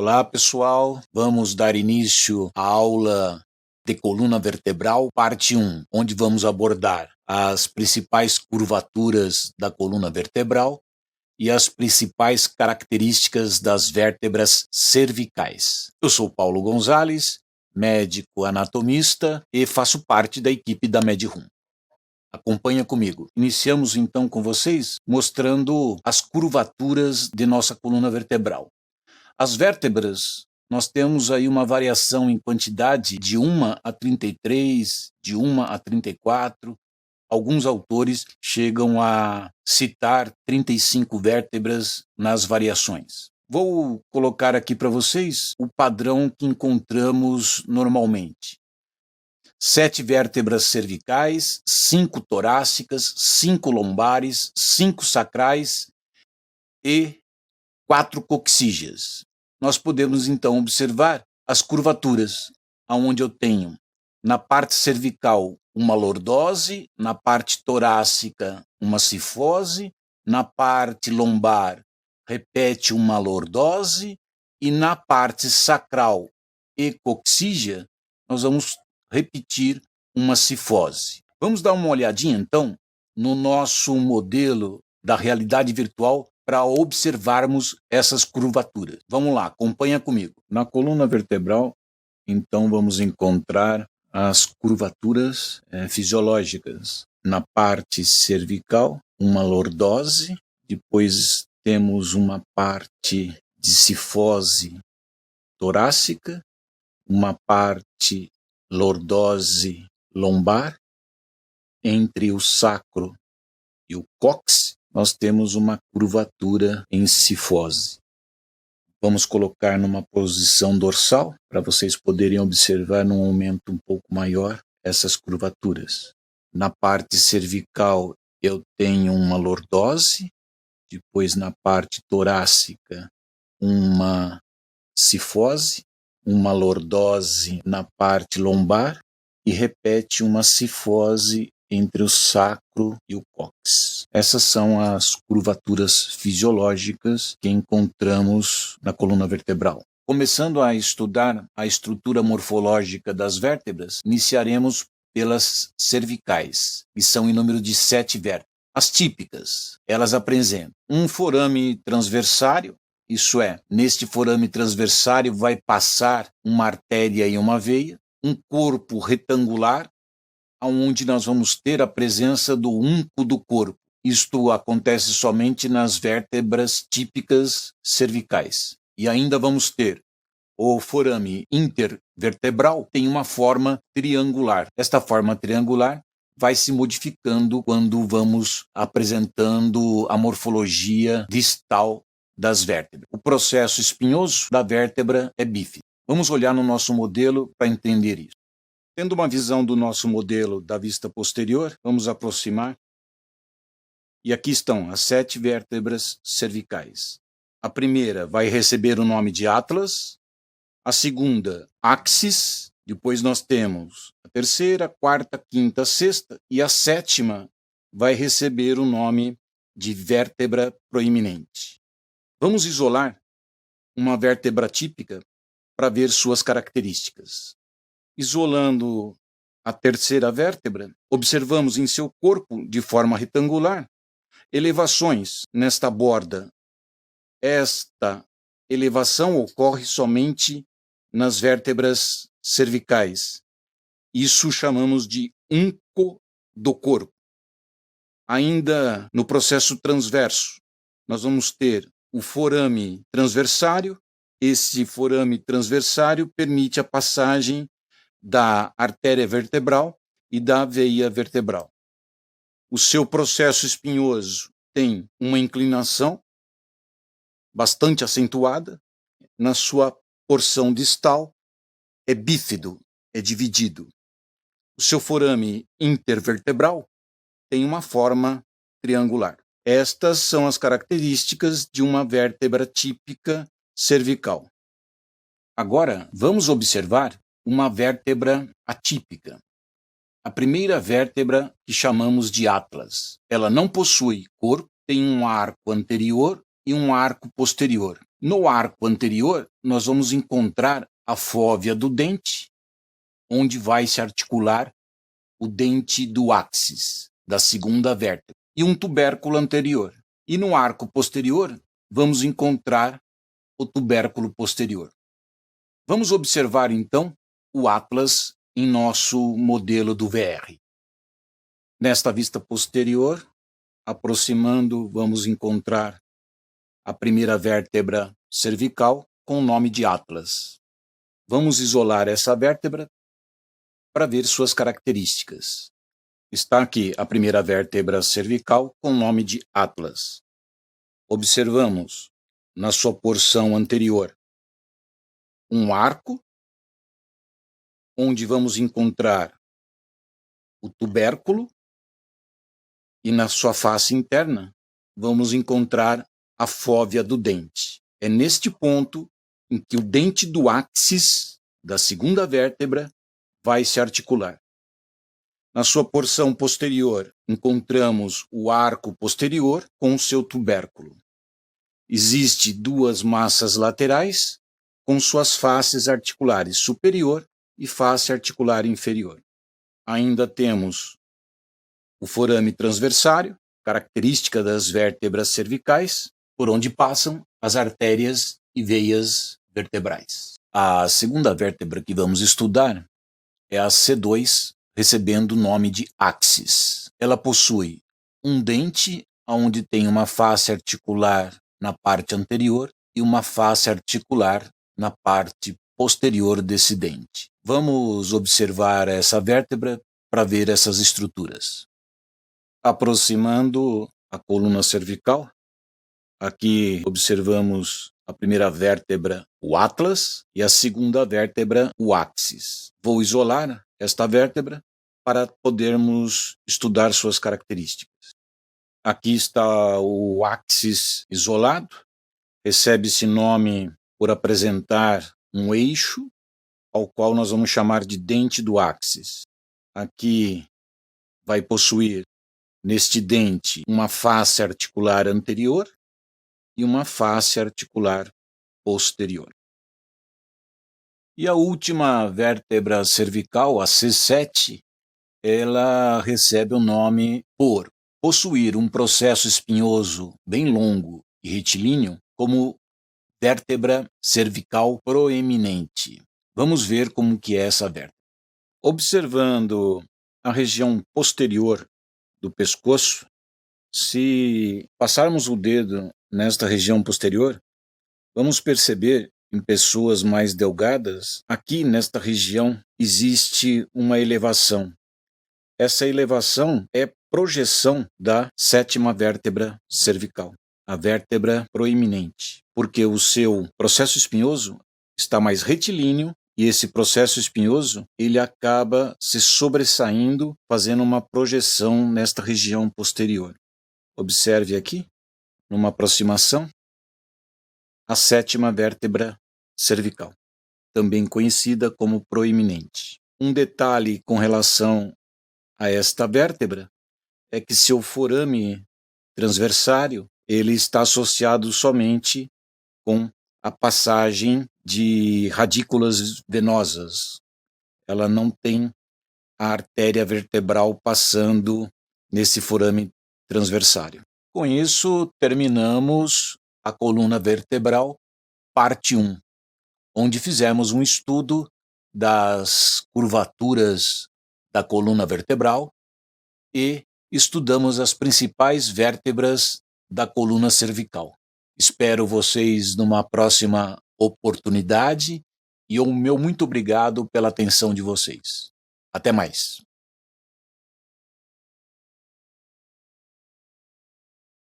Olá, pessoal. Vamos dar início à aula de coluna vertebral, parte 1, onde vamos abordar as principais curvaturas da coluna vertebral e as principais características das vértebras cervicais. Eu sou Paulo Gonzalez, médico anatomista e faço parte da equipe da MedRoom. Acompanha comigo. Iniciamos então com vocês mostrando as curvaturas de nossa coluna vertebral. As vértebras, nós temos aí uma variação em quantidade de 1 a 33, de 1 a 34. Alguns autores chegam a citar 35 vértebras nas variações. Vou colocar aqui para vocês o padrão que encontramos normalmente. 7 vértebras cervicais, 5 torácicas, 5 lombares, 5 sacrais e 4 coxígeas. Nós podemos então observar as curvaturas, onde eu tenho na parte cervical uma lordose, na parte torácica uma cifose, na parte lombar repete uma lordose e na parte sacral e coxígea nós vamos repetir uma cifose. Vamos dar uma olhadinha então no nosso modelo da realidade virtual para observarmos essas curvaturas. Vamos lá, acompanha comigo. Na coluna vertebral, então vamos encontrar as curvaturas fisiológicas. Na parte cervical, uma lordose, depois temos uma parte de cifose torácica, uma parte lordose lombar, entre o sacro e o cóccix, nós temos uma curvatura em cifose. Vamos colocar numa posição dorsal, para vocês poderem observar num aumento um pouco maior essas curvaturas. Na parte cervical eu tenho uma lordose, depois na parte torácica uma cifose, uma lordose na parte lombar e repete uma cifose entre o sacro e o cóccix. Essas são as curvaturas fisiológicas que encontramos na coluna vertebral. Começando a estudar a estrutura morfológica das vértebras, iniciaremos pelas cervicais, que são em número de 7 vértebras. As típicas, elas apresentam um forame transversário, isso é, neste forame transversário vai passar uma artéria e uma veia, um corpo retangular, onde nós vamos ter a presença do unco do corpo. Isto acontece somente nas vértebras típicas cervicais. E ainda vamos ter o forame intervertebral, tem uma forma triangular. Esta forma triangular vai se modificando quando vamos apresentando a morfologia distal das vértebras. O processo espinhoso da vértebra é bífida. Vamos olhar no nosso modelo para entender isso. Tendo uma visão do nosso modelo da vista posterior, vamos aproximar. E aqui estão as 7 vértebras cervicais. A primeira vai receber o nome de Atlas, a segunda, Axis, depois nós temos a terceira, quarta, quinta, sexta, e a sétima vai receber o nome de vértebra proeminente. Vamos isolar uma vértebra típica para ver suas características. Isolando a terceira vértebra, observamos em seu corpo, de forma retangular, elevações nesta borda. Esta elevação ocorre somente nas vértebras cervicais. Isso chamamos de unco do corpo. Ainda no processo transverso, nós vamos ter o forame transversário. Esse forame transversário permite a passagem da artéria vertebral e da veia vertebral. O seu processo espinhoso tem uma inclinação bastante acentuada. Na sua porção distal é bífido, é dividido. O seu forame intervertebral tem uma forma triangular. Estas são as características de uma vértebra típica cervical. Agora, vamos observar uma vértebra atípica. A primeira vértebra que chamamos de Atlas. Ela não possui corpo, tem um arco anterior e um arco posterior. No arco anterior, nós vamos encontrar a fóvea do dente, onde vai se articular o dente do áxis, da segunda vértebra, e um tubérculo anterior. E no arco posterior, vamos encontrar o tubérculo posterior. Vamos observar, então, o atlas em nosso modelo do VR. Nesta vista posterior, aproximando, vamos encontrar a primeira vértebra cervical com o nome de atlas. Vamos isolar essa vértebra para ver suas características. Está aqui a primeira vértebra cervical com o nome de atlas. Observamos, na sua porção anterior, um arco, onde vamos encontrar o tubérculo, e na sua face interna, vamos encontrar a fóvea do dente. É neste ponto em que o dente do áxis da segunda vértebra vai se articular. Na sua porção posterior, encontramos o arco posterior com o seu tubérculo. Existem duas massas laterais com suas faces articulares superior e face articular inferior. Ainda temos o forame transversário, característica das vértebras cervicais, por onde passam as artérias e veias vertebrais. A segunda vértebra que vamos estudar é a C2, recebendo o nome de áxis. Ela possui um dente onde tem uma face articular na parte anterior e uma face articular na parte posterior desse dente. Vamos observar essa vértebra para ver essas estruturas. Aproximando a coluna cervical, aqui observamos a primeira vértebra, o atlas, e a segunda vértebra, o áxis. Vou isolar esta vértebra para podermos estudar suas características. Aqui está o áxis isolado, recebe esse nome por apresentar um eixo, ao qual nós vamos chamar de dente do áxis. Aqui vai possuir, neste dente, uma face articular anterior e uma face articular posterior. E a última vértebra cervical, a C7, ela recebe o nome por possuir um processo espinhoso bem longo e retilíneo como vértebra cervical proeminente. Vamos ver como que é essa vértebra. Observando a região posterior do pescoço, se passarmos o dedo nesta região posterior, vamos perceber em pessoas mais delgadas, aqui nesta região existe uma elevação. Essa elevação é projeção da sétima vértebra cervical, a vértebra proeminente, porque o seu processo espinhoso está mais retilíneo e esse processo espinhoso ele acaba se sobressaindo, fazendo uma projeção nesta região posterior. Observe aqui, numa aproximação, a sétima vértebra cervical, também conhecida como proeminente. Um detalhe com relação a esta vértebra é que seu forame transversário ele está associado somente com a passagem de radículas venosas. Ela não tem a artéria vertebral passando nesse forame transversário. Com isso, terminamos a coluna vertebral, parte 1, onde fizemos um estudo das curvaturas da coluna vertebral e estudamos as principais vértebras da coluna cervical. Espero vocês numa próxima oportunidade e o meu muito obrigado pela atenção de vocês. Até mais.